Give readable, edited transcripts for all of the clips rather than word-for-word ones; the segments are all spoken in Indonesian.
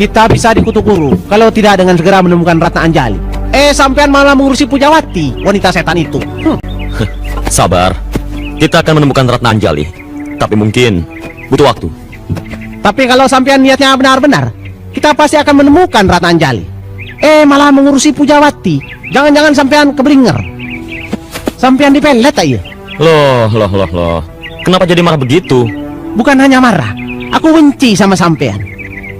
kita bisa dikutuk guru kalau tidak dengan segera menemukan Ratna Anjali. Sampean malah mengurusi Pujawati, wanita setan itu. Sabar, kita akan menemukan Ratna Anjali. Tapi mungkin butuh waktu. Tapi kalau sampean niatnya benar-benar, kita pasti akan menemukan Ratna Anjali. Malah mengurusi Pujawati. Jangan-jangan sampean keblinger. Sampean dipelet tak iya? Loh. Kenapa jadi marah begitu? Bukan hanya marah, aku benci sama sampean.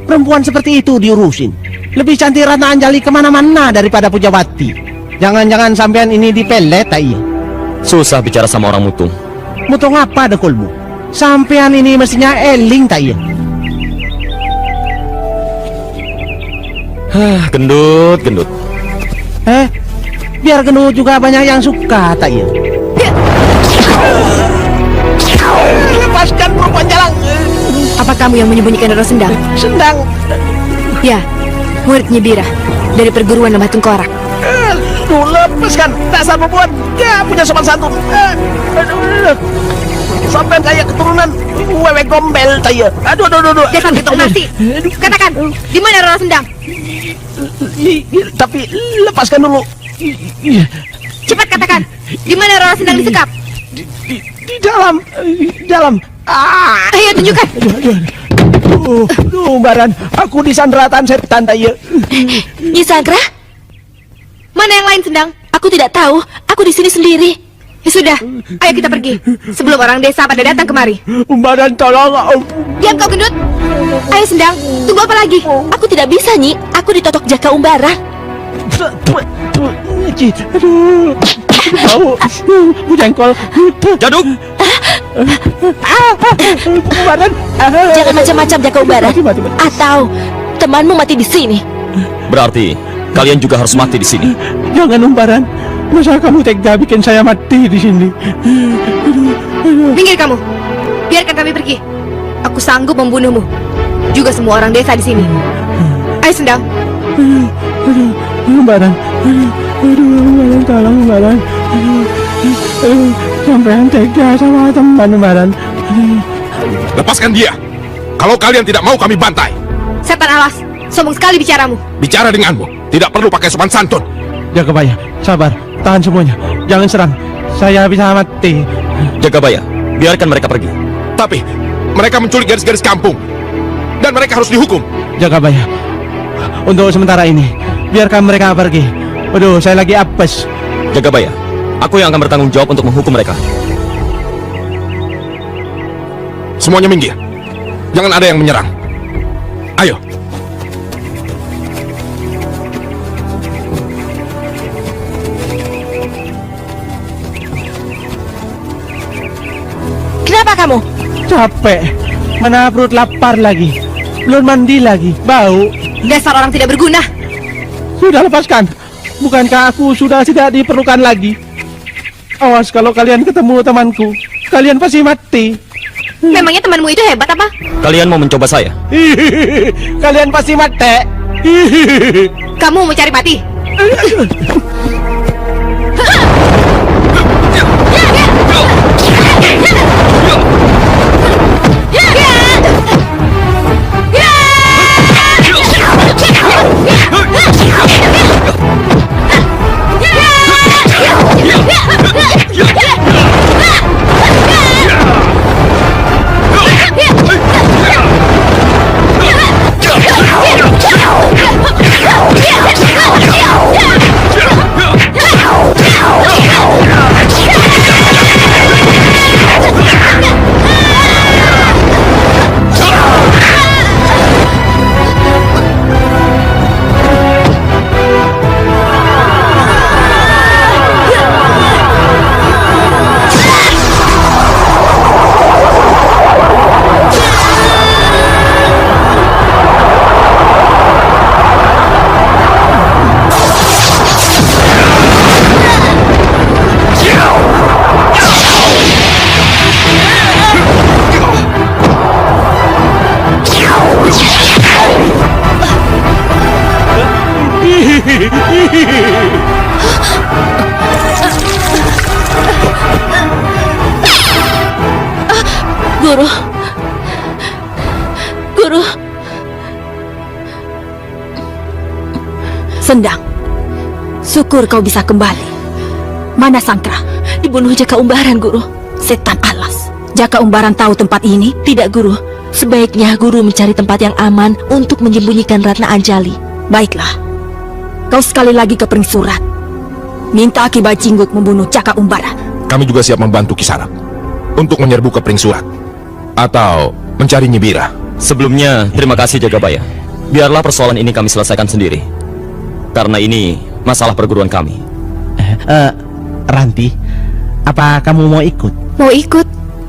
Perempuan seperti itu diurusin. Lebih cantik Ratna Anjali kemana-mana daripada Pujawati. Jangan-jangan sampean ini dipelet tak iya? Susah bicara sama orang mutung. Mutung apa dekulmu? Sampean ini mestinya eling tak iya? Gendut. Biar gendut juga banyak yang suka tak iya? Lepaskan perempuan jalang. Apa kamu yang menyembunyikan Rara Sendang? Sendang. Ya, murid Nyibira dari perguruan Lembah Tengkorak. Lepaskan dasar perempuan. Gak punya sopan santun. Sampai kayak keturunan wewe gombel saya. Aduh. Dasar ketuk mati. Katakan, di mana Rara Sendang? Tapi lepaskan dulu. Cepat katakan, di mana Rara Sendang disekap? Di dalam. Ayo tunjukkan. Baran, aku disandratan setan saya. Nyisagra? Mana yang lain Sendang? Aku tidak tahu. Aku di sini sendiri. Ya sudah, ayo kita pergi sebelum orang desa pada datang kemari. Baran tolong. Diam kau gendut. Ayo Sendang, tunggu apa lagi? Aku tidak bisa Nyi. Aku ditotok Jaka Umbara. Aduh, bau jengkol. Jaduk! Baran. Jangan macam-macam Jaka Umbara. Atau temanmu mati di sini. Berarti kalian juga harus mati di sini. Jangan Baran. Masa kamu tega bikin saya mati di sini? Minggir kamu. Biarkan kami pergi. Aku sanggup membunuhmu. Juga semua orang desa di sini. Ayo Sendang. Baran. Baran, tolong Baran. Sampai tega sama teman Baran. Lepaskan dia. Kalau kalian tidak mau kami bantai. Setan alas, sombong sekali bicaramu. Bicara denganmu, tidak perlu pakai sopan santun. Jagabaya, sabar, tahan semuanya. Jangan serang. Saya bisa mati. Jagabaya, biarkan mereka pergi. Tapi mereka menculik garis-garis kampung dan mereka harus dihukum. Jagabaya, untuk sementara ini biarkan mereka pergi. Waduh, saya lagi apes. Jagabaya, aku yang akan bertanggung jawab untuk menghukum mereka. Semuanya minggir. Jangan ada yang menyerang. Ayo. Kenapa kamu? Capek. Mana perut lapar lagi. Belum mandi lagi. Bau. Dasar orang tidak berguna. Sudah lepaskan. Bukankah aku sudah tidak diperlukan lagi? Awas kalau kalian ketemu temanku. Kalian pasti mati. Memangnya temanmu itu hebat apa? Kalian mau mencoba saya? Kalian pasti mati. Kamu mau cari mati? Sendang, syukur kau bisa kembali. Mana Sangkra? Dibunuh Jaka Umbaran, Guru. Setan alas. Jaka Umbaran tahu tempat ini? Tidak, Guru. Sebaiknya Guru mencari tempat yang aman untuk menyembunyikan Ratna Anjali. Baiklah. Kau sekali lagi ke Pringsurat. Minta Ki Bajinggut membunuh Jaka Umbaran. Kami juga siap membantu Kisanak untuk menyerbu ke Pringsurat atau mencari Nyibira. Sebelumnya, terima kasih Jagabaya. Biarlah persoalan ini kami selesaikan sendiri. Karena ini masalah perguruan kami. Ranti, apa kamu mau ikut? Mau ikut?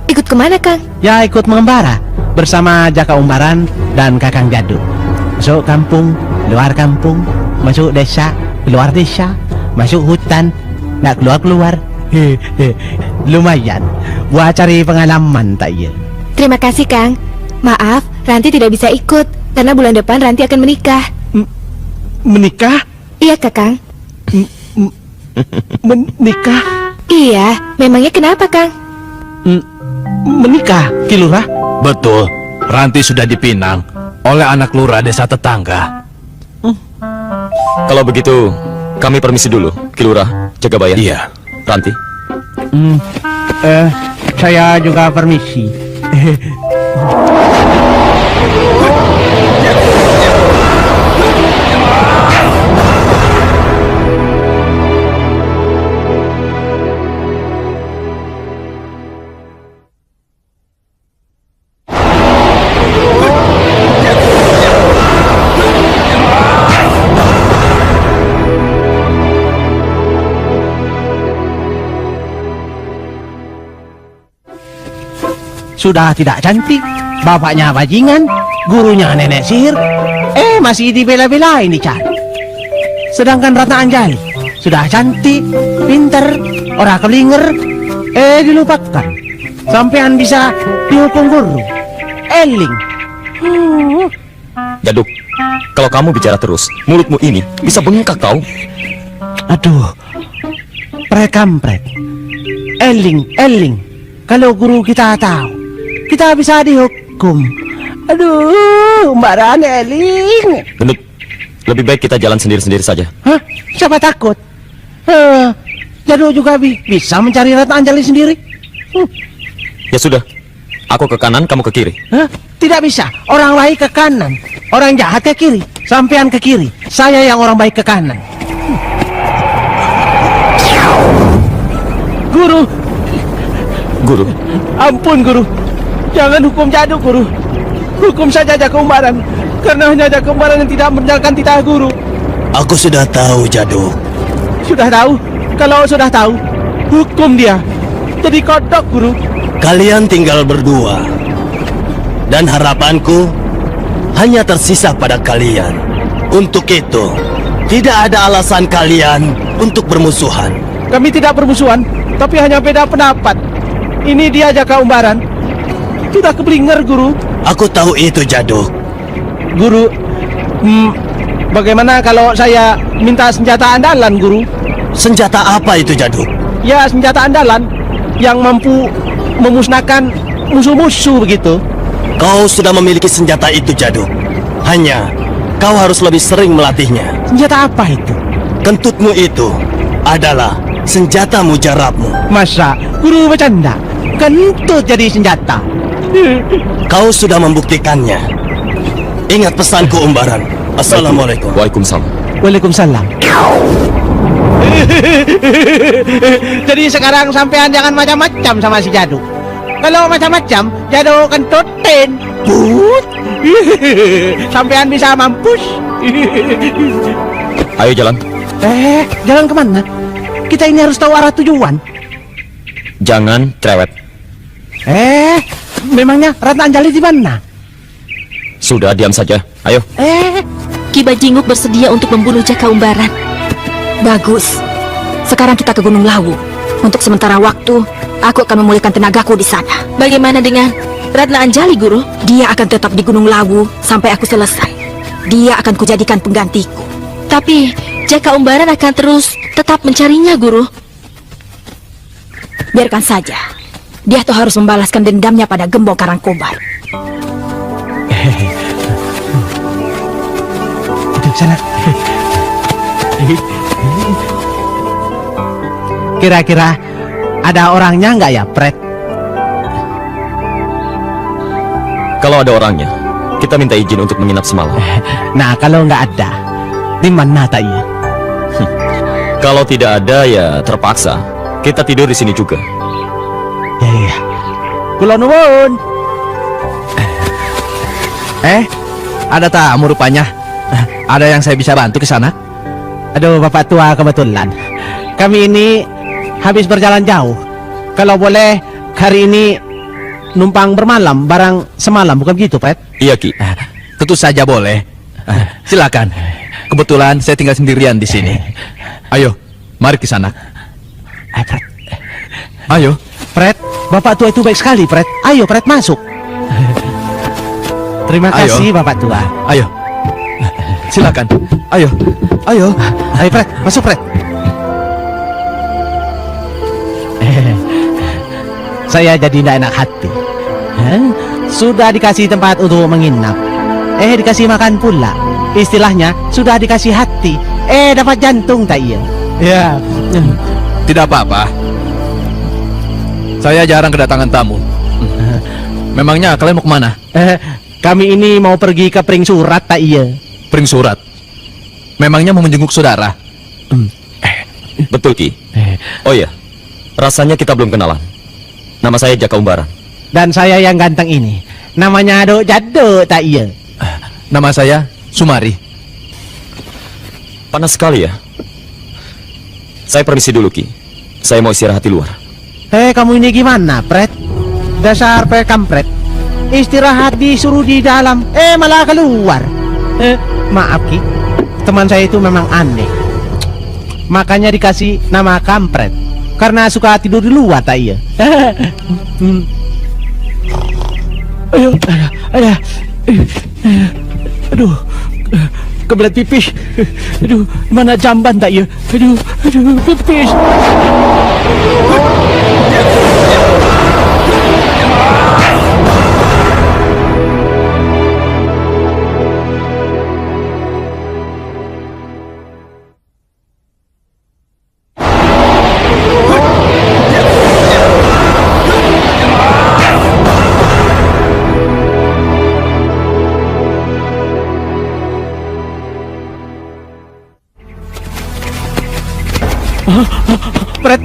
Ikut kemana, Kang? Ya, ikut mengembara bersama Jaka Umbaran dan Kakang Jaduk. Masuk kampung, luar kampung, masuk desa, keluar desa, masuk hutan, nggak keluar-keluar. Lumayan, buat cari pengalaman tak iya? Terima kasih, Kang. Maaf, Ranti tidak bisa ikut karena bulan depan Ranti akan menikah. Menikah? Iya, Kakang. Menikah? Iya, memangnya kenapa, Kang? Menikah, Ki Lurah? Betul, Ranti sudah dipinang oleh anak lurah desa tetangga. Kalau begitu, kami permisi dulu, Kilurah, Jagabaya. Iya. Ranti. Saya juga permisi. Sudah tidak cantik, bapaknya bajingan, gurunya nenek sihir, masih dibela-belain nih Chan. Sedangkan Ratna Anjali sudah cantik, pinter, orang kelinger, dilupakan. Sampean bisa dihukum guru. Eling. Jaduk, kalau kamu bicara terus, mulutmu ini bisa bengkak tau. Aduh, prekampret. Eling. Kalau guru kita tahu, kita bisa dihukum. Aduh, Mbak Rane Eling. Gendut, lebih baik kita jalan sendiri-sendiri saja. Hah? Siapa takut? Jadul juga bisa mencari Ratna Anjali sendiri. Ya sudah, aku ke kanan, kamu ke kiri. Hah? Tidak bisa. Orang baik ke kanan, orang jahat ke kiri. Sampean ke kiri, saya yang orang baik ke kanan. Guru, Ampun guru, jangan hukum Jaduk guru. Hukum saja Jaka Umbaran, karena hanya Jaka Umbaran yang tidak menjalankan titah guru. Aku sudah tahu, Jaduk. Sudah tahu? Kalau sudah tahu, hukum dia. Jadi kodok guru. Kalian tinggal berdua. Dan harapanku hanya tersisa pada kalian. Untuk itu, tidak ada alasan kalian untuk bermusuhan. Kami tidak bermusuhan, tapi hanya beda pendapat. Ini dia Jaka Umbaran. Sudah keblinger guru. Aku tahu itu, Jaduk. Guru, bagaimana kalau saya minta senjata andalan guru? Senjata apa itu, Jaduk? Ya, senjata andalan yang mampu memusnahkan musuh-musuh begitu. Kau sudah memiliki senjata itu, Jaduk. Hanya kau harus lebih sering melatihnya. Senjata apa itu? Kentutmu itu adalah senjata mujarabmu. Masa guru bercanda? Kentut jadi senjata. Kau sudah membuktikannya. Ingat pesanku, Umbaran. Assalamualaikum. Waalaikumsalam. Waalaikumsalam. Jadi sekarang sampean jangan macam-macam sama si Jaduk. Kalau macam-macam, Jaduk kentutin. Put. Sampean bisa mampus. Ayo jalan. Jalan kemana? Kita ini harus tahu arah tujuan. Jangan cerewet. Memangnya Ratna Anjali di mana? Sudah, diam saja. Ayo. Ki Bajinguk bersedia untuk membunuh Jaka Umbaran. Bagus. Sekarang kita ke Gunung Lawu. Untuk sementara waktu, aku akan memulihkan tenagaku di sana. Bagaimana dengan Ratna Anjali, Guru? Dia akan tetap di Gunung Lawu sampai aku selesai. Dia akan kujadikan penggantiku. Tapi Jaka Umbaran akan terus tetap mencarinya, Guru. Biarkan saja. Dia tuh harus membalaskan dendamnya pada Gembong Karangkobar. Itu sana. Kira-kira ada orangnya nggak ya, Pret? Kalau ada orangnya, kita minta izin untuk menginap semalam. Nah, kalau nggak ada, di mana tak iya? Kalau tidak ada ya terpaksa. Kita tidur di sini juga. Ya, ya. Kula nuwun. Ada tamu rupanya. Ada yang saya bisa bantu ke sana? Aduh, Bapak tua, kebetulan kami ini habis berjalan jauh. Kalau boleh, hari ini numpang bermalam barang semalam, bukan begitu, Pret? Iya, Ki. Tentu saja boleh. Silakan. Kebetulan saya tinggal sendirian di sini. Ayo, mari ke sana. Pret. Ayo. Pret, Bapak tua itu baik sekali, Pret. Ayo, Pret, masuk. Terima Ayo. kasih, Bapak tua. Ayo. Silakan. Ayo. Ayo. Ayo, Pret, masuk, Pret. Saya jadi tidak enak hati. Sudah dikasih tempat untuk menginap, dikasih makan pula. Istilahnya sudah dikasih hati, dapat jantung tak iya? Ya. Tidak apa-apa. Saya jarang kedatangan tamu. Memangnya kalian mau kemana? Kami ini mau pergi ke Pring Surat tak iya? Pring Surat. Memangnya mau menjenguk saudara? Betul, Ki. Oh iya, rasanya kita belum kenalan. Nama saya Jaka Umbaran. Dan saya yang ganteng ini, namanya Dok Jado tak iya? Nama saya Sumari. Panas sekali ya. Saya permisi dulu, Ki. Saya mau istirahat di luar. Kamu ini gimana, Pret? Dasar pekampret. Istirahat disuruh di dalam, malah keluar. Maaf, Ki. Teman saya itu memang aneh. Makanya dikasih nama kampret. Karena suka tidur di luar, tak iya? Ayo, aduh, kebelet pipis. Aduh, mana jamban tak iya? Aduh, pipis. Pret,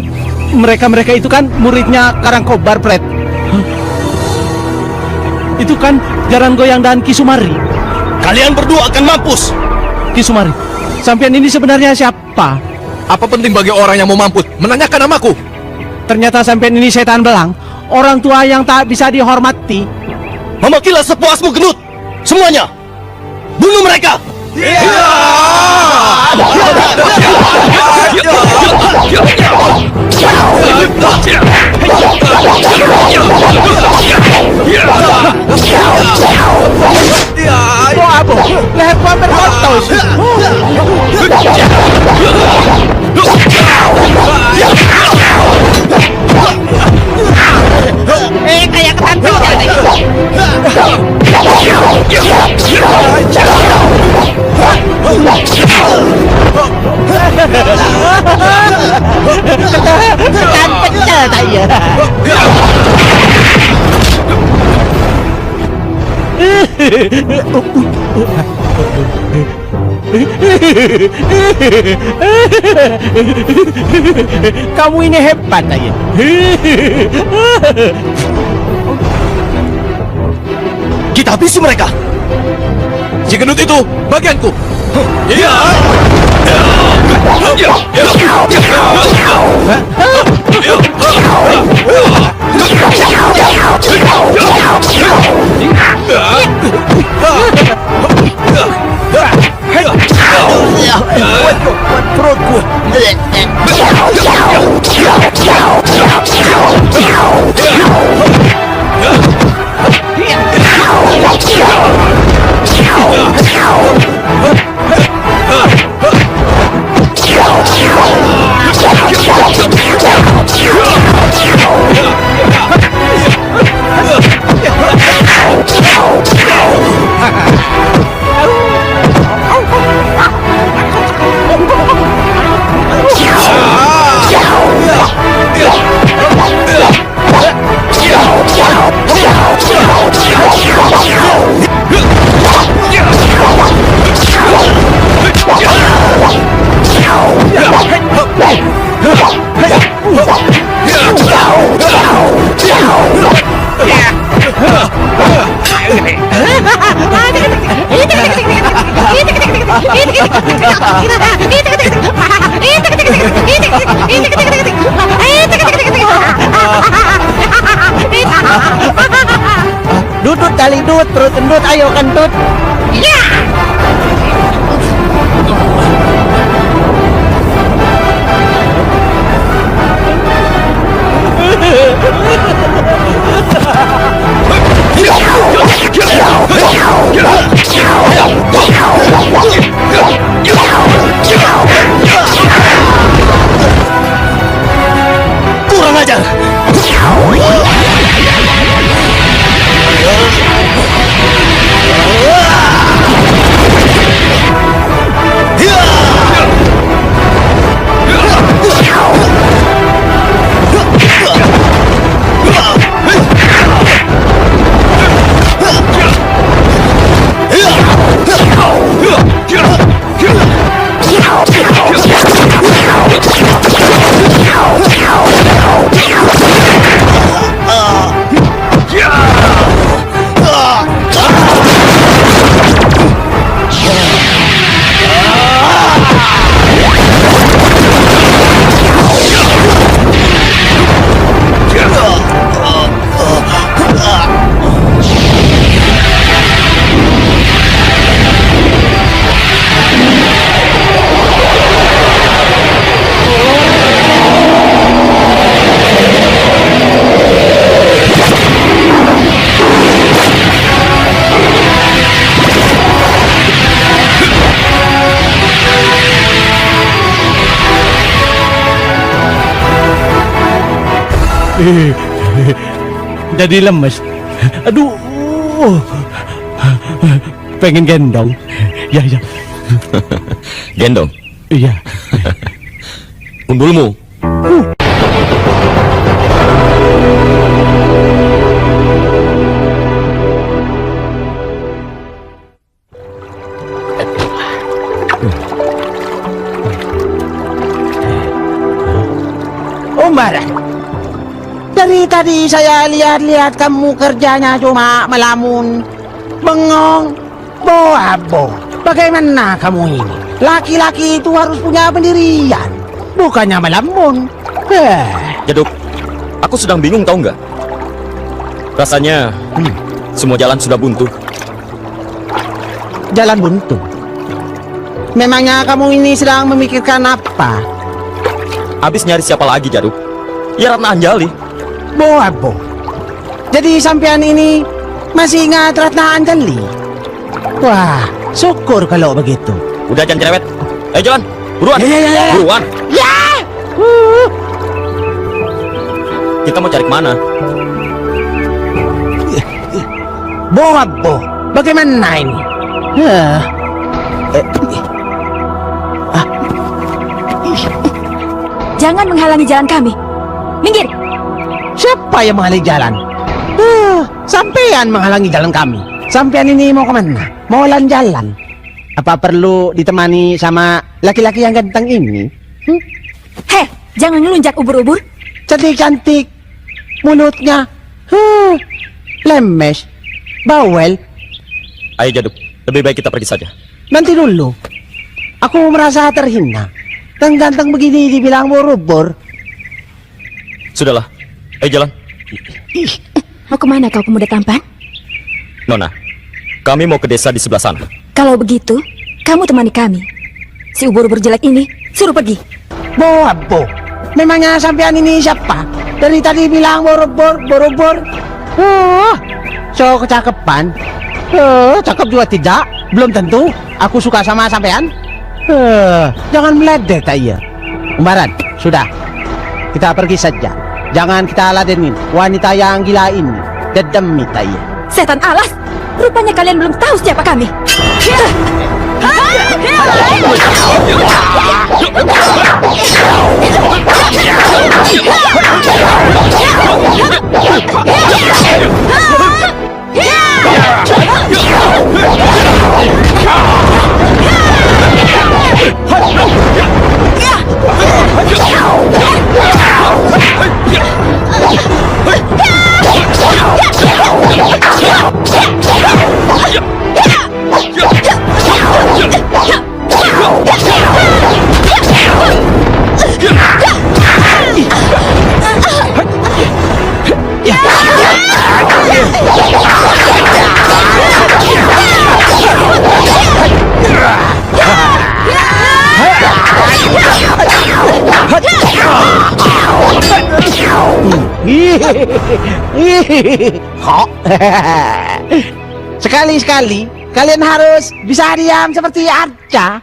mereka itu kan muridnya Karangkobar, Pret. Itu kan Jaran Goyang dan Ki Sumari. Kalian berdua akan mampus. Ki Sumari, sampean ini sebenarnya siapa? Apa penting bagi orang yang mau mampus menanyakan namaku? Ternyata sampean ini setan belang, orang tua yang tak bisa dihormati. Memakilah sepuasmu, gendut. Semuanya. Bunuh mereka. Abu, leher gua berkotos. Kayak ketampilan Kan pecah tak iya? Kamu ini hebat tak iya? Kita habisi mereka. Si gendut itu bagianku. Iya. Perutku. Dudut kali dut, perut kendut, ayo kentut. Kurang ajar. Jadi lemes. Aduh. Pengen gendong. Ya, ya. Gendong. Iya. Undulmu. Umar. Dari tadi saya lihat-lihat kamu kerjanya cuma melamun, bengong, boabo. Bagaimana kamu ini? Laki-laki itu harus punya pendirian, bukannya melamun. Jaduk, aku sedang bingung tahu nggak? Rasanya semua jalan sudah buntu. Jalan buntu. Memangnya kamu ini sedang memikirkan apa? Habis nyari siapa lagi, Jaduk? Ya Ratna Anjali. Boabo. Jadi sampean ini masih ingat Ratna Anjali? Wah, syukur kalau begitu. Udah jangan cerewet. Ayo jalan, buruan. Ya. Buruan. Ya. Kita mau cari kemana? Boabo. Bagaimana ini? Jangan menghalangi jalan kami. Minggir! Siapa yang menghalangi jalan? Sampean menghalangi jalan kami. Sampean ini mau kemana? Mau jalan? Apa perlu ditemani sama laki-laki yang ganteng ini? Heh, jangan ngelunjak ubur-ubur. Cantik-cantik, mulutnya lemes, bawel. Ayo Jaduk, lebih baik kita pergi saja. Nanti dulu, aku merasa terhina. Dan ganteng begini dibilang boro-bor. Sudahlah, ayo jalan. Mau kemana kau pemuda tampan? Nona, kami mau ke desa di sebelah sana. Kalau begitu, kamu temani kami. Si ubur-ubur jelek ini suruh pergi. Boabo, memangnya sampean ini siapa? Dari tadi bilang boro-bor. So kecakepan. Cakep juga tidak. Belum tentu aku suka sama sampean. Jangan meledek tak iya. Umbaran, sudah. Kita pergi saja. Jangan kita ladenin wanita yang gila ini. Dedem tak iya. Setan alas, rupanya kalian belum tahu siapa kami. Kok? Sekali-sekali kalian harus bisa diam seperti Arca.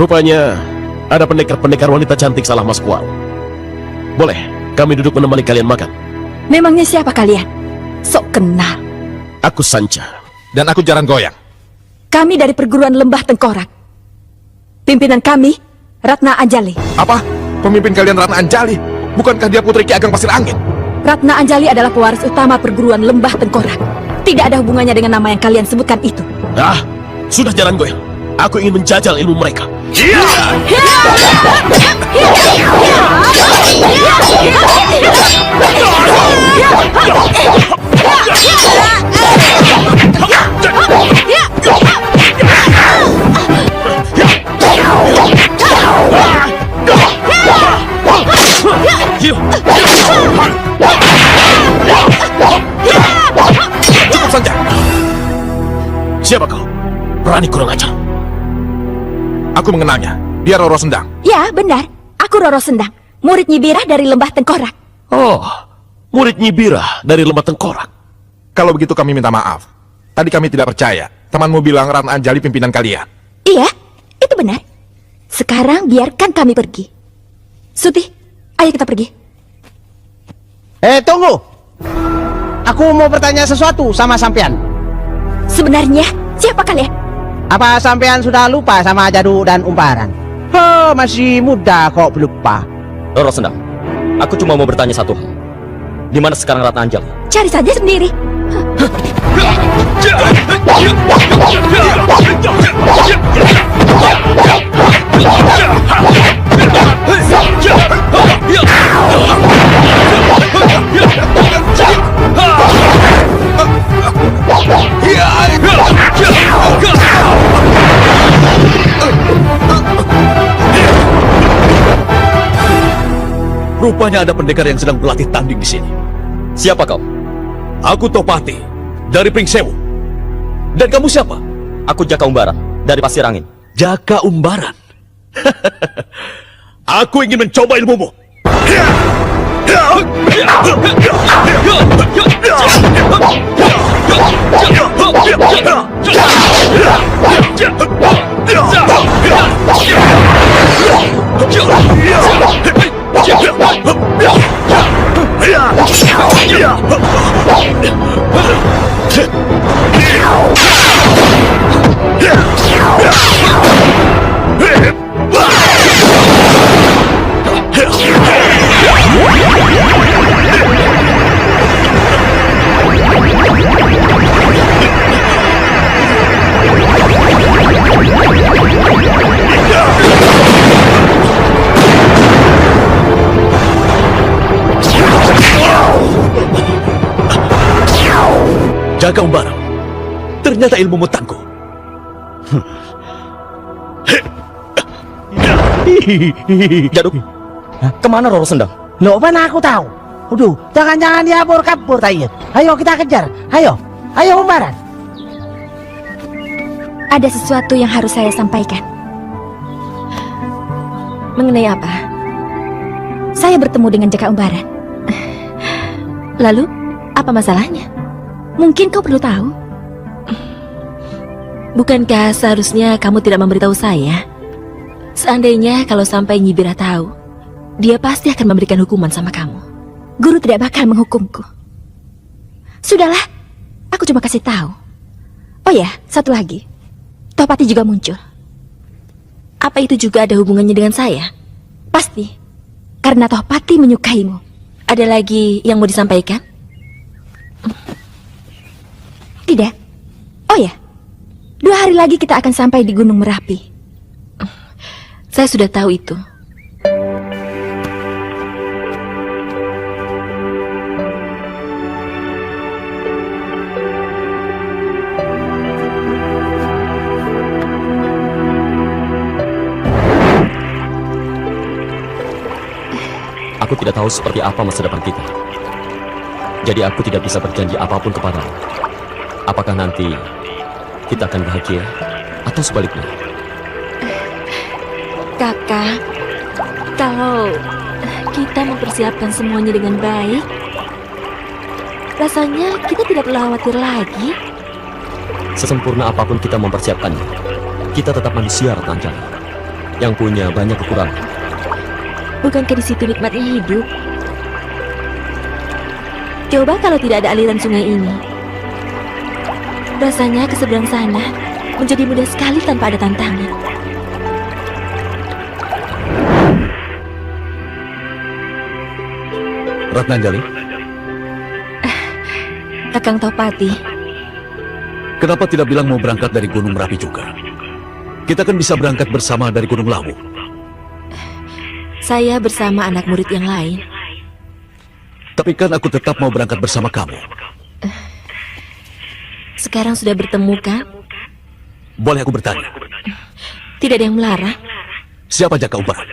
Rupanya ada pendekar-pendekar wanita cantik salah masuk wal. Boleh kami duduk menemani kalian makan? Memangnya siapa kalian? Sok kenal. Aku Sanca. Dan aku Jaran Goyang. Kami dari perguruan Lembah Tengkorak. Pimpinan kami, Ratna Anjali. Apa? Pemimpin kalian Ratna Anjali? Bukankah dia putri Ki Ageng Pasir Angin? Ratna Anjali adalah pewaris utama perguruan Lembah Tengkorak. Tidak ada hubungannya dengan nama yang kalian sebutkan itu. Ah, sudah Jaran Goyang. Aku ingin menjajal ilmu mereka. Cukup saja. Siapa kau? Berani kurang ajar. Aku mengenalnya. Dia Roro Sendang. Ya, benar. Aku Roro Sendang, murid Nyibirah dari Lembah Tengkorak. Oh, murid Nyibirah dari Lembah Tengkorak. Kalau begitu kami minta maaf. Tadi kami tidak percaya. Temanmu bilang Ratna Anjali pimpinan kalian. Iya, itu benar. Sekarang biarkan kami pergi. Suti, ayo kita pergi. Tunggu. Aku mau bertanya sesuatu sama sampean. Sebenarnya, siapa kalian? Apa sampean sudah lupa sama jadu dan umparan? Oh, masih muda kok lupa. Roro Sendang, aku cuma mau bertanya satu hal. Di mana sekarang Ratna Anjali? Cari saja sendiri. Rupanya ada pendekar yang sedang berlatih tanding di sini. Siapa kau? Aku Topati dari Pringsewu. Dan kamu siapa? Aku Jaka Umbaran dari Pasir Angin. Jaka Umbaran. Aku ingin mencoba ilmumu. Jaka Umbaran, ternyata ilmumu tangguh. Jaduk, kemana Roro Sendang? Loh, mana aku tahu. Udah, jangan-jangan dia kabur tanya. Ayo kita kejar. Ayo, ayo Umbaran. Ada sesuatu yang harus saya sampaikan. Mengenai apa? Saya bertemu dengan Jaka Umbaran. Lalu, apa masalahnya? Mungkin kau perlu tahu. Bukankah seharusnya kamu tidak memberitahu saya? Seandainya kalau sampai Nyi Bira tahu, dia pasti akan memberikan hukuman sama kamu. Guru tidak bakal menghukumku. Sudahlah, aku cuma kasih tahu. Oh ya, satu lagi. Tohpati juga muncul. Apa itu juga ada hubungannya dengan saya? Pasti. Karena Tohpati menyukaimu. Ada lagi yang mau disampaikan? Tidak. Oh ya, 2 hari lagi kita akan sampai di Gunung Merapi. Saya sudah tahu itu. Aku tidak tahu seperti apa masa depan kita. Jadi aku tidak bisa berjanji apapun kepadamu. Apakah nanti kita akan bahagia atau sebaliknya? Kakak, kalau kita mempersiapkan semuanya dengan baik, rasanya kita tidak perlu khawatir lagi. Sesempurna apapun kita mempersiapkannya, kita tetap manusia, Ratna Anjali, yang punya banyak kekurangan. Bukankah di situ nikmatnya hidup? Coba kalau tidak ada aliran sungai ini, rasanya ke seberang sana menjadi mudah sekali tanpa ada tantangan. Ratna Anjali, Kakang Tohpati, kenapa tidak bilang mau berangkat dari Gunung Merapi juga? Kita kan bisa berangkat bersama dari Gunung Lawu. saya bersama anak murid yang lain. Tapi kan aku tetap mau berangkat bersama kamu. Sekarang sudah bertemu kan? Boleh aku bertanya, Tidak ada yang melarang. siapa Jaka Umbaran?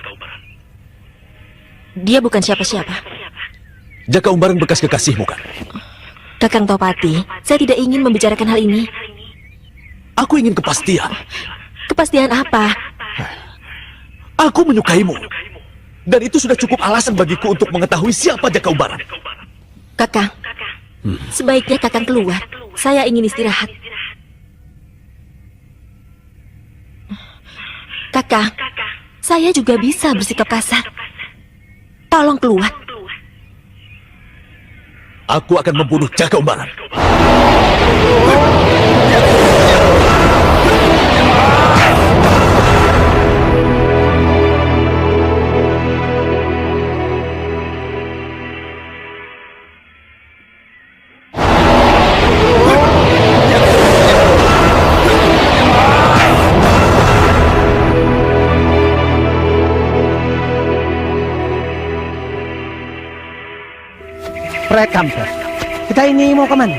Dia bukan siapa-siapa. Jaka Umbaran bekas kekasihmu kan? Kakang Tohpati, saya tidak ingin membicarakan hal ini. Aku ingin kepastian. Kepastian apa? Aku menyukaimu. Dan itu sudah cukup alasan bagiku untuk mengetahui siapa Jaka Umbaran. Kakang, sebaiknya Kakang keluar. Saya ingin istirahat. Kakang, saya juga bisa bersikap kasar. Tolong keluar. Aku akan membunuh Jaka Umbaran. Kampret, kita ini mau kemana?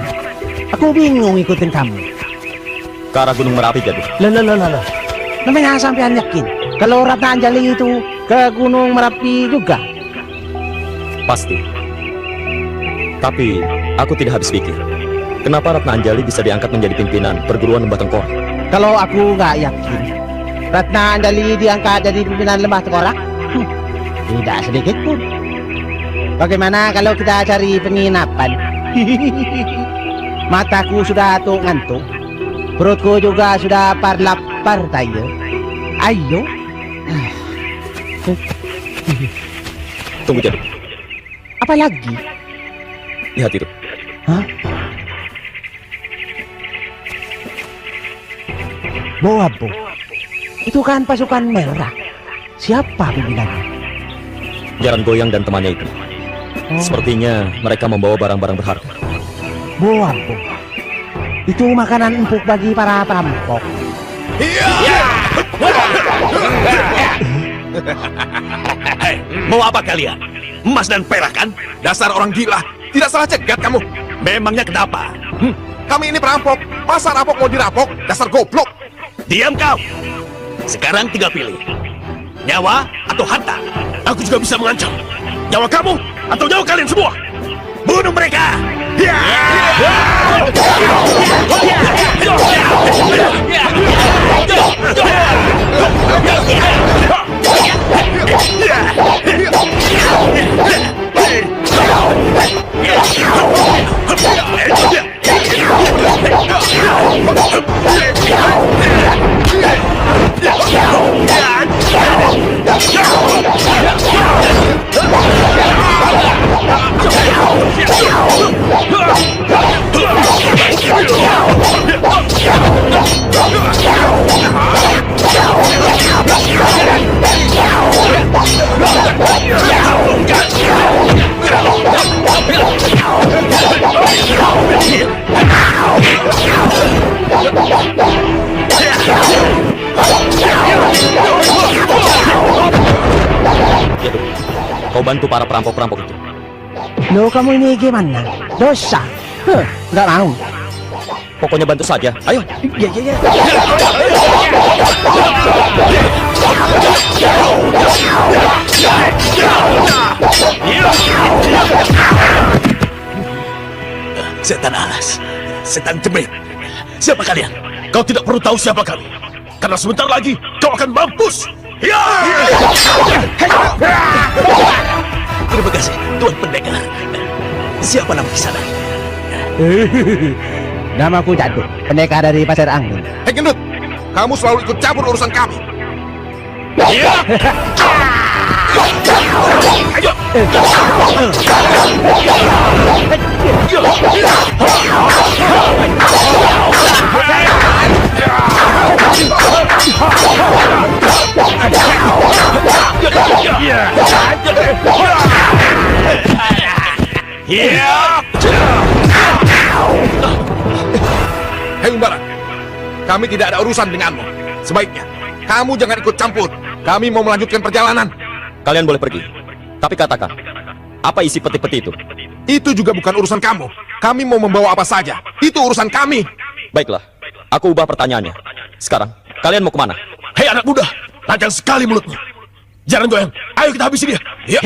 Aku bingung ikutin kamu. Ke arah Gunung Merapi, Jadu. Loh. Namanya sampean yakin kalau Ratna Anjali itu ke Gunung Merapi juga? Pasti. Tapi aku tidak habis pikir. Kenapa Ratna Anjali bisa diangkat menjadi pimpinan perguruan Lembah Tengkorak? Kalau aku nggak yakin Ratna Anjali diangkat jadi pimpinan Lembah Tengkorak, tidak sedikit pun. Bagaimana kalau kita cari penginapan? Mataku sudah ngantuk, perutku juga sudah lapar tayo. Ayo. Tunggu, Jadu. Apa lagi? Lihat itu. Hah? Boabo. Itu kan pasukan merah. Siapa pimpinannya? Jaran Goyang dan temannya itu. Sepertinya mereka membawa barang-barang berharga. Boabo. Itu makanan empuk bagi para perampok. Hei, mau apa kalian? Emas dan perak kan? Dasar orang gila. Tidak salah cegat kamu. Memangnya kenapa? Kami ini perampok. Masa rampok mau dirampok? Dasar goblok. Diam kau. Sekarang tinggal pilih. Nyawa atau harta? Aku juga bisa mengancam. Nyawa kamu atau nyawa kalian semua? Bunuh mereka! Ya! Ya tuh, kau bantu para perampok-perampok itu. Loh, kamu ini gimana? Dosa. Nggak mau. Pokoknya bantu saja. Ayo. Ya, ya, ya. Setan alas, setan cemit. Siapa kalian? Kau tidak perlu tahu siapa kami. Karena sebentar lagi kau akan mampus. Ya! Terima kasih, Tuan Pendekar. Siapa nama kisana? Namaku Jaduk, pendekar dari Pasir Angin. Hei gendut, kamu selalu ikut campur urusan kami. Hei Umbara, kami tidak ada urusan denganmu. Sebaiknya, kamu jangan ikut campur. Kami mau melanjutkan perjalanan. Kalian boleh pergi. Tapi katakan, apa isi peti-peti itu? Itu juga bukan urusan kamu. Kami mau membawa apa saja. Itu urusan kami. Baiklah, aku ubah pertanyaannya. Sekarang, kalian mau kemana? Hei anak muda, tajam sekali mulutmu. Jangan goyang, ayo kita habisi dia. Ya.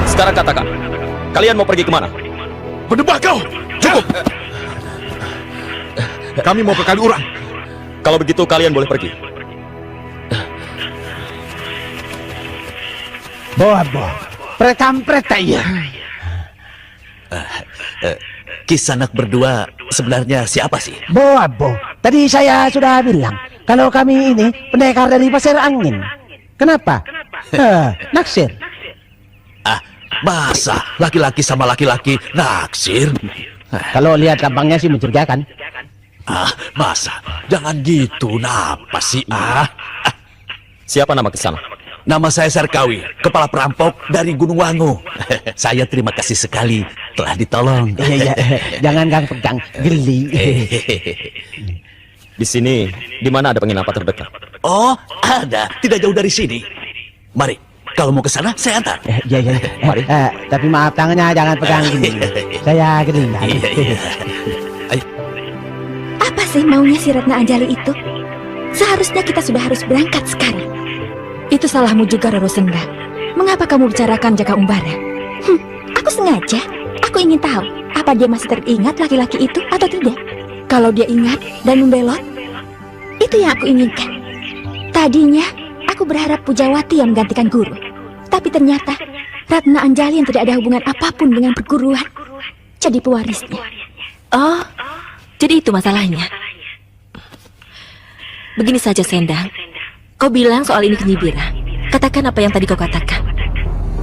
Sekarang katakan, kalian mau pergi kemana? Berdebah kau, cukup. Kami mau ke Kaliurang. Kalau begitu kalian boleh pergi. Bobo, prekampret ya. Kisanak berdua sebenarnya siapa sih? Bobo, tadi saya sudah bilang kalau kami ini pendekar dari Pasir Angin. Kenapa? Naksir. Masa laki-laki sama laki-laki naksir? Kalau lihat tampangnya sih mencurigakan. Masa? Jangan gitu, napa sih? Siapa nama kesana? Nama saya Sarkawi, kepala perampok dari Gunung Wangu. Saya terima kasih sekali telah ditolong. Iya, jangan Kang pegang, geli. Di sini, di mana ada penginapan terdekat? Oh, ada, tidak jauh dari sini. Mari, kalau mau ke sana, saya antar. Iya. Mari. Tapi maaf tangannya jangan pegang gini. Saya geli. Apa sih maunya si Ratna Anjali itu? Seharusnya kita sudah harus berangkat sekarang. Itu salahmu juga, Roro Sendang. Mengapa kamu bicarakan Jaka Umbara? Aku sengaja. Aku ingin tahu, apa dia masih teringat laki-laki itu atau tidak? Kalau dia ingat dan membelot, itu yang aku inginkan. Tadinya, aku berharap Pujawati yang menggantikan guru. Tapi ternyata, Ratna Anjali yang tidak ada hubungan apapun dengan perguruan, jadi pewarisnya. Oh, jadi itu masalahnya. Begini saja, Sendang. Kau bilang soal ini ke Nyi Bira. Katakan apa yang tadi kau katakan.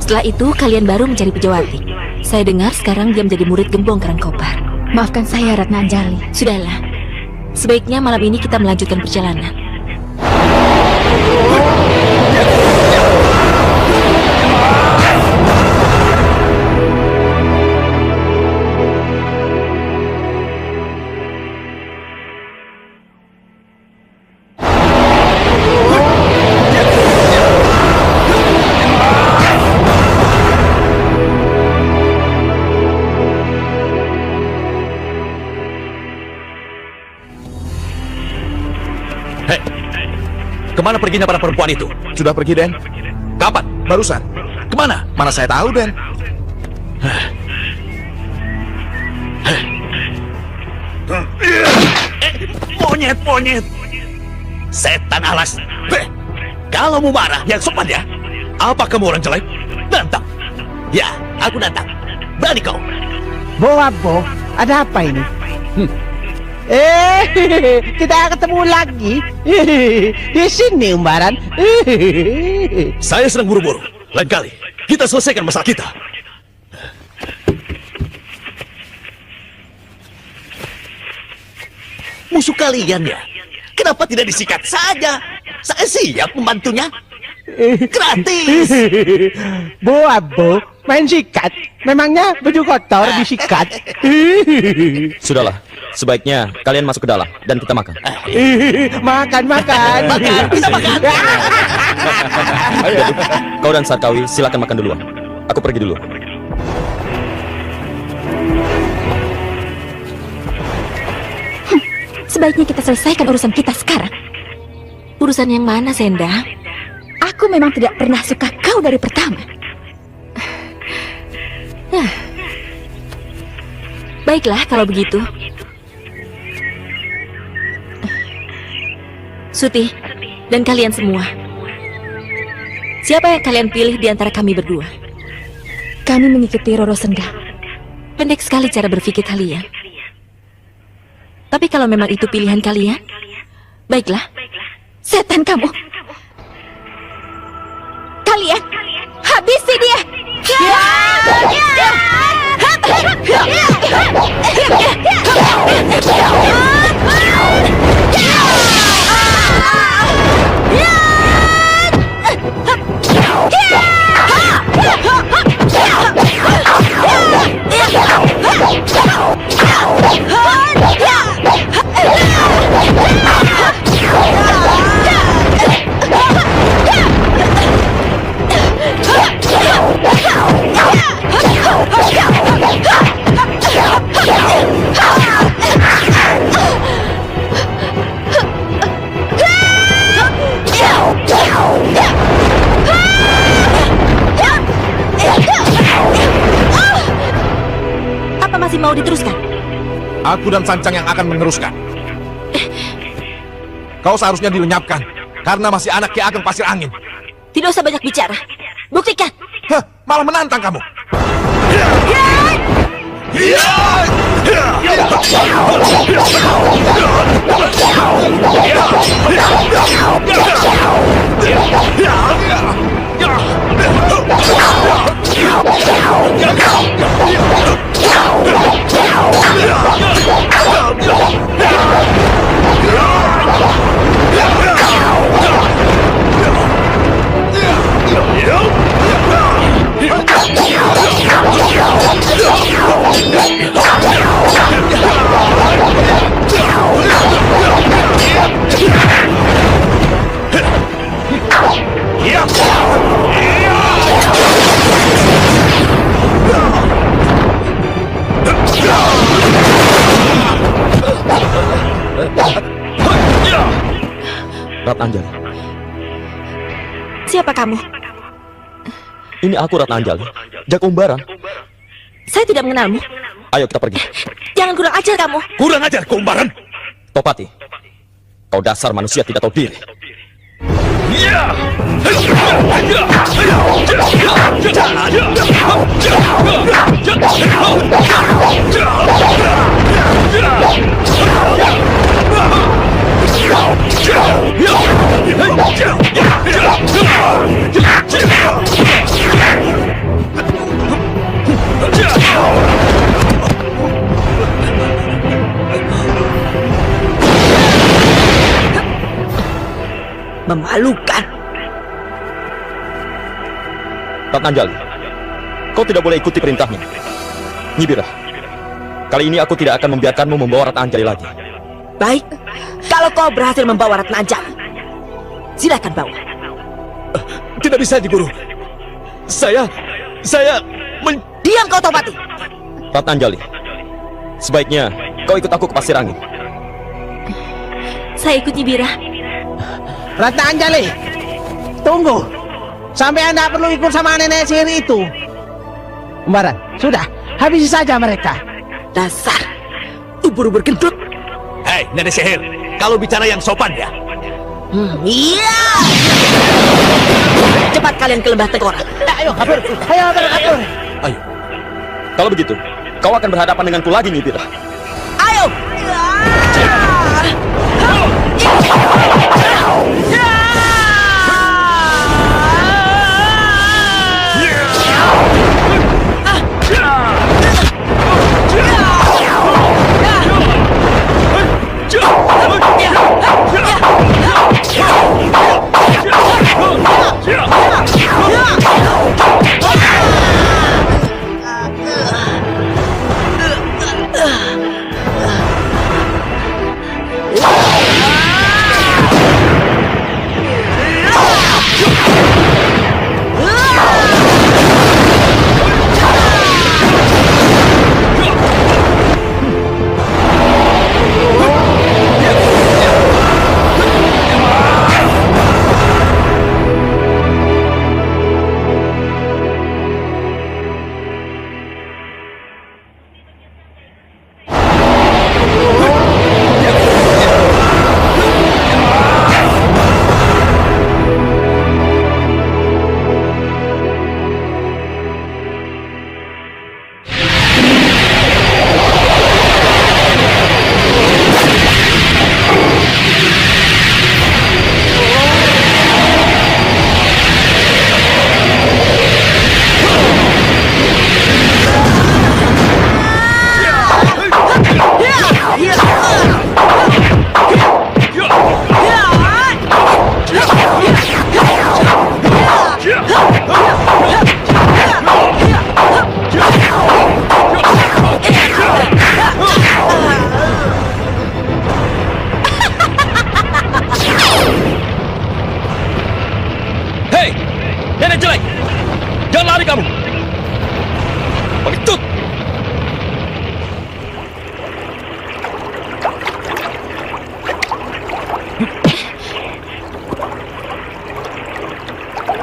Setelah itu, kalian baru mencari Pujawati. Saya dengar sekarang dia menjadi murid Gembong Karangkobar. Maafkan saya, Ratna Anjali. Sudahlah. Sebaiknya malam ini kita melanjutkan perjalanan. Kemana perginya para perempuan itu? Sudah pergi, Den. Kapan? Barusan. Kemana? Mana saya tahu, Den. Monyet. Setan alas. Kalau mau marah, yang sopan ya. Apa kamu orang jelek? Nantang. Ya, aku nantang. Berani kau. Bobo, ada apa ini? Kita ketemu lagi di sini, Umbaran. Saya sedang buru-buru. Lain kali, kita selesaikan masalah kita. Musuh kalian ya? Kenapa tidak disikat saja? Saya siap membantunya. Gratis. Bo, main sikat. Memangnya baju kotor disikat? Sudahlah, sebaiknya kalian masuk ke dalam dan kita makan. Makan. Kita makan. Ayo, kau dan Sarkawi silakan makan duluan. Aku pergi dulu. Sebaiknya kita selesaikan urusan kita sekarang. Urusan yang mana, Senda? Aku memang tidak pernah suka kau dari pertama. Baiklah kalau begitu. Suti, dan kalian semua. Siapa yang kalian pilih di antara kami berdua? Kami mengikuti Roro Senda. Pendek sekali cara berpikir kalian. Tapi kalau memang itu pilihan kalian, baiklah. Setan kamu. Kalian, habisi dia. Apa masih mau diteruskan? Aku dan Sancang yang akan meneruskan. Kau seharusnya dilenyapkan, karena masih anak Ki Ageng Pasir Angin. Tidak usah banyak bicara. Buktikan. Hah, malah menantang kamu. Ratnanjali, Siapa kamu? ini aku Ratnanjali, Jaka Umbaran. Saya tidak mengenalmu. Ayo kita pergi. Jangan kurang ajar kamu. Kurang ajar keumbaran. Topati, kau dasar manusia tidak tahu diri. Memalukan. Ratnanjali, kau tidak boleh ikuti perintahnya. Nyibira, kali ini aku tidak akan membiarkanmu membawa Ratnanjali lagi. Baik. Kalau kau berhasil membawa Ratnanjali, silakan bawa. Tidak bisa, Guru. Saya Diam kau, Topati. Ratnanjali, sebaiknya kau ikut aku ke Pasir Angin. Saya ikut Nyibira. Ratnanjali, tunggu. Sampai Anda perlu ikut sama nenek sihir itu. Umbaran, sudah. Habisi saja mereka. Dasar ubur-ubur gendut. Hei, nenek sihir, kalau bicara yang sopan ya. Iya. Cepat kalian ke lembah tengkorak. Ayo, kabur. Ayo, kabur. Ayo. Kalau begitu, kau akan berhadapan denganku lagi, Nyibira. Ayo.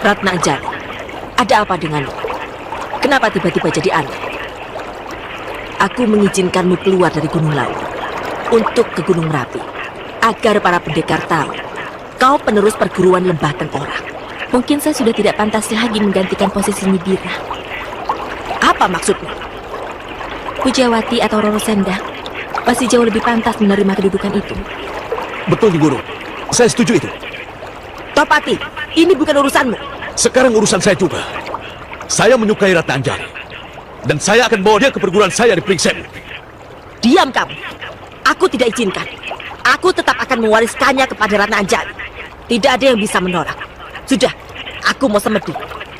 Ratna Anjali, ada apa denganmu? Kenapa tiba-tiba jadi aneh? Aku mengizinkanmu keluar dari Gunung Lawu untuk ke Gunung Merapi, agar para pendekar tahu kau penerus perguruan Lembah Tengkorak. Mungkin saya sudah tidak pantas lagi menggantikan posisi Nyibira. Apa maksudmu? Pujawati atau Roro Sendang pasti jauh lebih pantas menerima kedudukan itu. Betul, Guru. Saya setuju itu. Topati, ini bukan urusanmu. Sekarang urusan saya juga. Saya menyukai Ratna Anjali. Dan saya akan bawa dia ke perguruan saya di Pringsewu. Diam kamu. Aku tidak izinkan. Aku tetap akan mewariskannya kepada Ratna Anjali. Tidak ada yang bisa menolak. Sudah, aku mau semedi.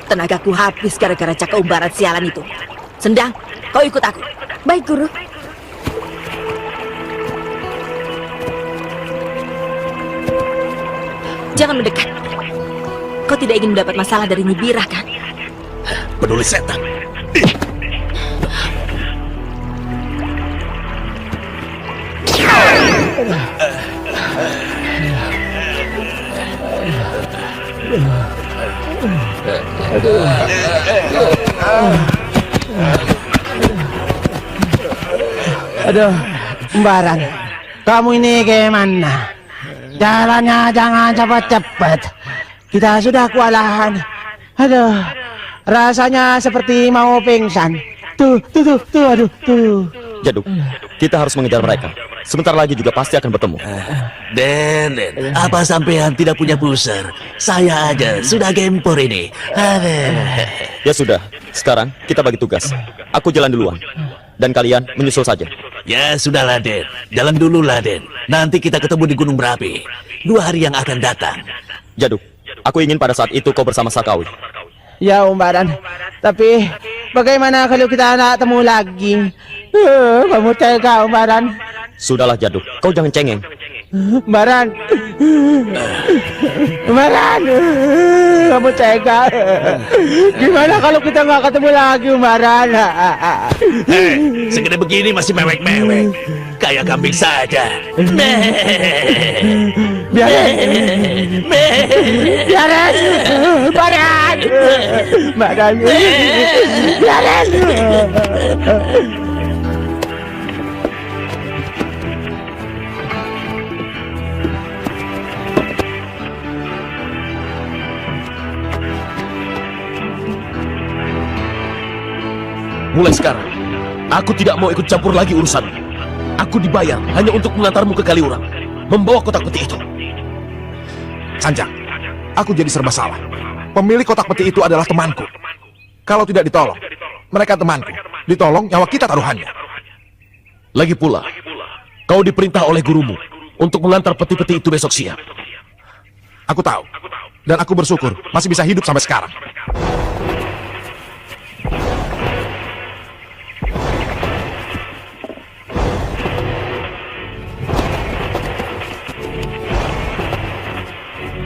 Tenagaku habis gara-gara Jaka Umbaran sialan itu. Sendang, kau ikut aku. Baik, Guru. Jangan mendekat. Kau tidak ingin mendapat masalah dari Nyibira, kan? Peduli setan. Aduh, Umbaran, kamu ini gimana? Jalannya jangan cepat-cepat. Kita sudah kewalahan. Aduh, rasanya seperti mau pingsan. Tuh, aduh, tuh. Jaduk, kita harus mengejar mereka. Sebentar lagi juga pasti akan bertemu. Den, apa sampean tidak punya pusar? Saya aja sudah gempor ini. Ya sudah, sekarang kita bagi tugas. Aku jalan duluan, dan kalian menyusul saja. Ya sudahlah, Den. Jalan dulu lah, Den. Nanti kita ketemu di Gunung Merapi 2 hari yang akan datang. Jaduk, aku ingin pada saat itu kau bersama Sarkawi. Ya, Umbaran. Tapi bagaimana kalau kita nak temu lagi? Kamu tega, Umbaran. Sudahlah Jaduk, kau jangan cengeng. Umbaran. Umbaran. Kamu tega. Gimana kalau kita nggak ketemu lagi, Umbaran? Segede begini masih mewek-mewek. Kayak kambing saja. Biarin. Umbaran. Umbaran. Biarin. Mulai sekarang, aku tidak mau ikut campur lagi urusanmu. Aku dibayar hanya untuk mengantarmu ke Kaliurang, membawa kotak peti itu. Sanjang, aku jadi serba salah. Pemilik kotak peti itu adalah temanku. Kalau tidak ditolong, mereka temanku. Ditolong, nyawa kita taruhannya. Lagi pula, kau diperintah oleh gurumu untuk mengantar peti-peti itu besok siang. Aku tahu. Dan aku bersyukur masih bisa hidup sampai sekarang.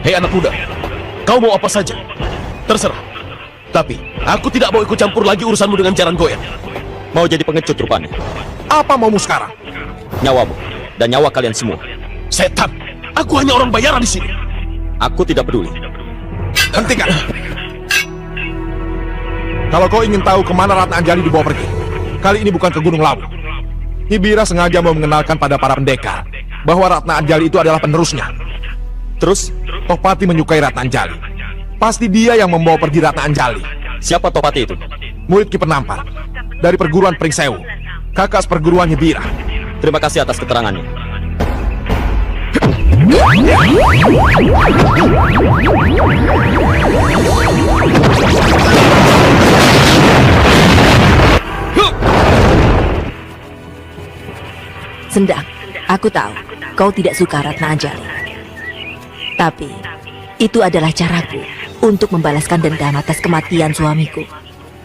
Hei anak muda, kau mau apa saja? Terserah. Tapi, aku tidak mau ikut campur lagi urusanmu dengan jaran goyang. Mau jadi pengecut rupanya. Apa maumu sekarang? Nyawamu dan nyawa kalian semua. Setan, aku hanya orang bayaran di sini. Aku tidak peduli. Hentikan. Kalau kau ingin tahu kemana Ratna Anjali dibawa pergi, kali ini bukan ke Gunung Lawu. Nyibira sengaja mau mengenalkan pada para pendekar bahwa Ratna Anjali itu adalah penerusnya. Terus, Topati menyukai Ratna Anjali. Pasti dia yang membawa pergi Ratna Anjali. siapa Topati itu? Murid Ki Penampar dari perguruan Pringsewu, kakak perguruan Nyibira. Terima kasih atas keterangannya. Sendang, aku tahu kau tidak suka Ratna Anjali. Tapi, itu adalah caraku untuk membalaskan dendam atas kematian suamiku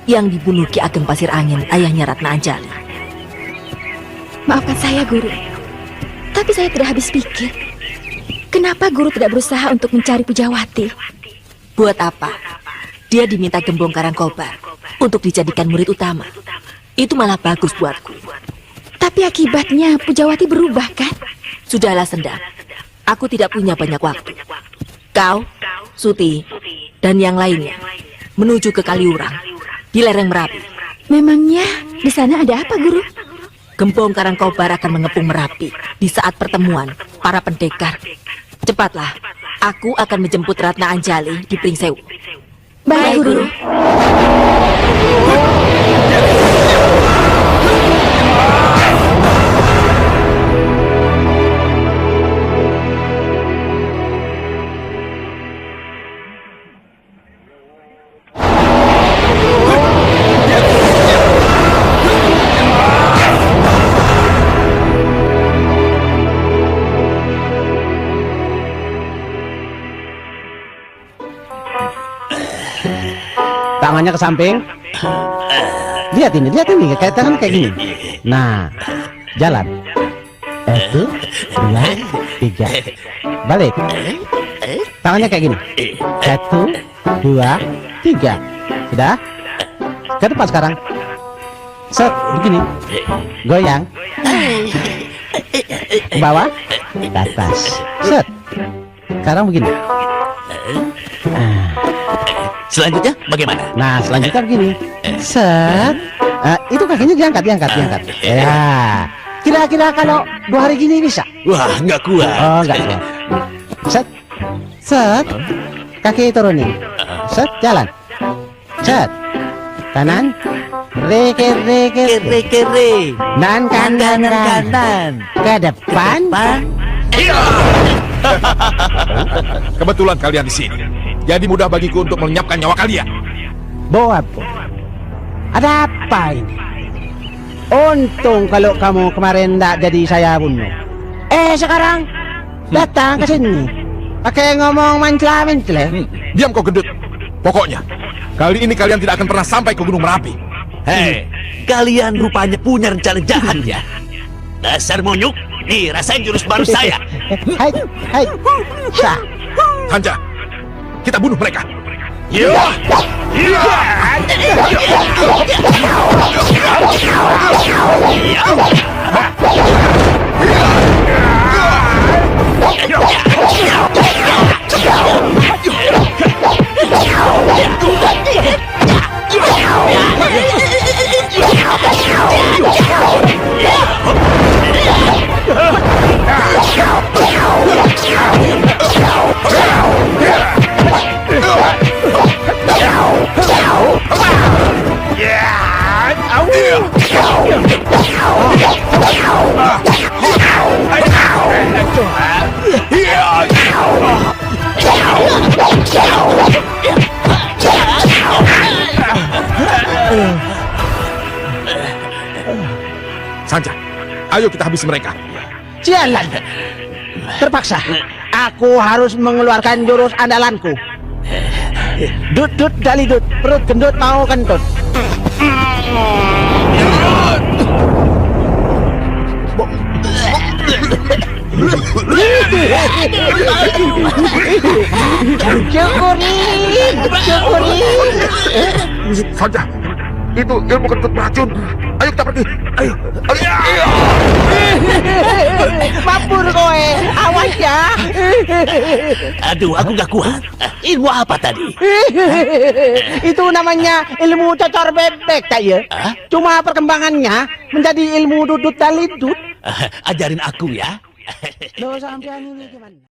yang dibunuh Ki Ageng Pasir Angin, ayahnya Ratna Anjali. Maafkan saya, Guru. Tapi saya tidak habis pikir. Kenapa Guru tidak berusaha untuk mencari Pujawati? Buat apa? Dia diminta Gembong Karangkobar untuk dijadikan murid utama. Itu malah bagus buatku. Tapi akibatnya Pujawati berubah, kan? Sudahlah, Sendang. Aku tidak punya banyak waktu. Kau, Suti, dan yang lainnya menuju ke Kaliurang di lereng Merapi. Memangnya di sana ada apa, Guru? Gembong Karangkobar akan mengepung Merapi di saat pertemuan para pendekar. Cepatlah, aku akan menjemput Ratna Anjali di Pringsewu. Baik, Guru. Tangannya ke samping. Lihat ini, kayak tangan kayak gini. Nah, jalan. 1, 2, 3. Balik. Tangannya kayak gini. 1, 2, 3. Sudah? Ke depan sekarang. Set, begini. Goyang. Ke bawah. Ke atas. Set. Sekarang begini. Selanjutnya bagaimana? Nah, selanjutnya begini. Set. Itu kakinya diangkat. Ya. Kira-kira kalau 2 hari gini bisa? Wah, nggak kuat. Oh, enggak kuat. Set. Set. Kaki turunin. Set, jalan. Set. Kanan. Reke. Kere. Dan kanan. Ke depan. Kebetulan kalian di sini. Jadi mudah bagiku untuk melenyapkan nyawa kalian. Boab. Ada apa ini? Untung kalau kamu kemarin tidak jadi saya bunuh. Sekarang datang ke sini. Pakai ngomong mencela. Diam kau gendut. Pokoknya, kali ini kalian tidak akan pernah sampai ke Gunung Merapi. Hei, kalian rupanya punya rencana jahat ya. Dasar monyuk, nih rasain jurus baru saya. Hai. Sah. Sanja, kita bunuh mereka. Sanja, ayo kita habisi mereka. Jalan. Terpaksa. Aku harus mengeluarkan jurus andalanku. Dut dalidut, perut gendut mau kentut. Syukuri. Sanja, itu ilmu kentut beracun. Ayo kita pergi. Ayo. Mabur kowe, awas ya. Aduh, aku nggak kuat. Ilmu apa tadi? Itu namanya ilmu cocor bebek, tak ya? Cuma perkembangannya menjadi ilmu dudut dalidut. Ajarin aku ya. Loh, sampean ini gimana?